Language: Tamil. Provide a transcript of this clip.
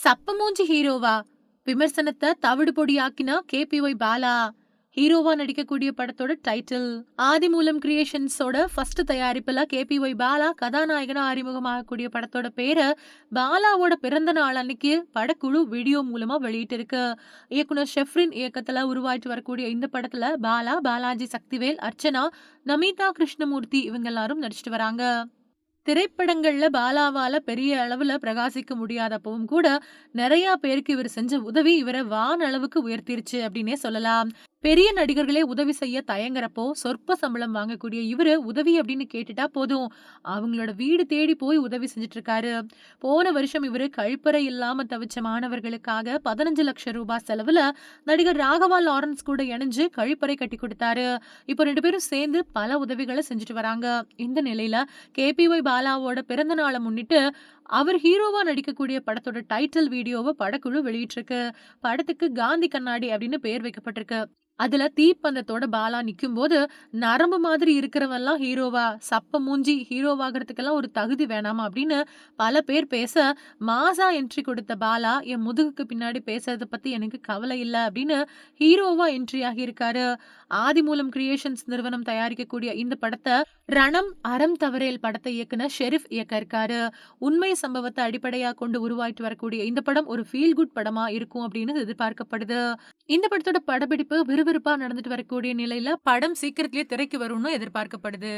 சப்பமூஞ்சி ஹீரோவா? விமர்சனத்த தவிடு பொடியாக்கின கேபிஒய் பாலா. ஹீரோவா நடிக்கக்கூடிய படத்தோட டைட்டில். ஆதிமூலம் கிரியேஷன்ஸோட ஃபர்ஸ்ட் தயாரிப்புல கேபிஒய் பாலா கதாநாயகனா அறிமுகமாகக்கூடிய படத்தோட பேரு பாலாவோட பிறந்த நாள் அன்னைக்கு படக்குழு வீடியோ மூலமா வெளியிட்டு இருக்கு. இயக்குனர் ஷெஃப்ரின் இயக்கத்துல உருவாயிட்டு வரக்கூடிய இந்த படத்துல பாலா, பாலாஜி சக்திவேல், அர்ச்சனா, நமிதா கிருஷ்ணமூர்த்தி இவங்க எல்லாரும் நடிச்சிட்டு வராங்க. திரைப்படங்கள்ல பாலாவால பெரிய அளவுல பிரகாசிக்க முடியாதப்பவும் கூட நிறைய பேருக்கு இவர் செஞ்ச உதவி இவரை வானளவுக்கு உயர்த்திருச்சு அப்படின்னே சொல்லலாம். பெரிய நடிகர்களே உதவி செய்ய தயங்குறப்போ சொற்ப சம்பளம் வாங்கக்கூடிய இவரு உதவி அப்படின்னு கேட்டுட்டா போதும் அவங்களோட வீடு தேடி போய் உதவி செஞ்சுட்டு இருக்காரு. போன வருஷம் இவரு கழிப்பறை இல்லாம தவிச்ச மாணவர்களுக்காக 15 லட்சம் ரூபாய் செலவுல நடிகர் ராகவா லாரன்ஸ் கூட இணைஞ்சு கழிப்பறை கட்டி கொடுத்தாரு. இப்போ 2 பேரும் சேர்ந்து பல உதவிகளை செஞ்சுட்டு வராங்க. இந்த நிலையில கேபிஒய் பாலாவோட பிறந்த நாளை முன்னிட்டு அவர் ஹீரோவா நடிக்கக்கூடிய படத்தோட டைட்டில் வீடியோவை படக்குழு வெளியிட்டிருக்கு. படத்துக்கு காந்தி கண்ணாடி அப்படின்னு பேர் வைக்கப்பட்டிருக்கு. அதுல தீப்பந்தத்தோட பாலா நிக்கும் போது நரம்பு மாதிரி இருக்கிறவன் எல்லாம் ஹீரோவா, சப்ப மூஞ்சி ஹீரோவாகிறதுக்கெல்லாம் ஒரு தகுதி வேணாமா அப்படின்னு பல பேர் பேச, மாசா என்ட்ரி கொடுத்த பாலா என் முதுகுக்கு பின்னாடி பேசுறத பத்தி எனக்கு கவலை இல்ல அப்படின்னு ஹீரோவா என்ட்ரி ஆகி இருக்காரு. ஆதிமூலம் கிரியேஷன்ஸ் நிறுவனம் தயாரிக்கக்கூடிய இந்த படத்தை ரணம் அறம் தவறேல் படத்தை இயக்குனர் ஷெரீப் இயக்க இருக்காரு. உண்மை சம்பவத்தை அடிப்படையா கொண்டு உருவாயிட்டு வரக்கூடிய இந்த படம் ஒரு ஃபீல் குட் படமா இருக்கும் அப்படின்னு எதிர்பார்க்கப்படுது. இந்த படத்தோட படப்பிடிப்பு விறுவிறுப்பா நடந்துட்டு வரக்கூடிய நிலையில படம் சீக்கிரத்திலேயே திரைக்கு வரும்னு எதிர்பார்க்கப்படுது.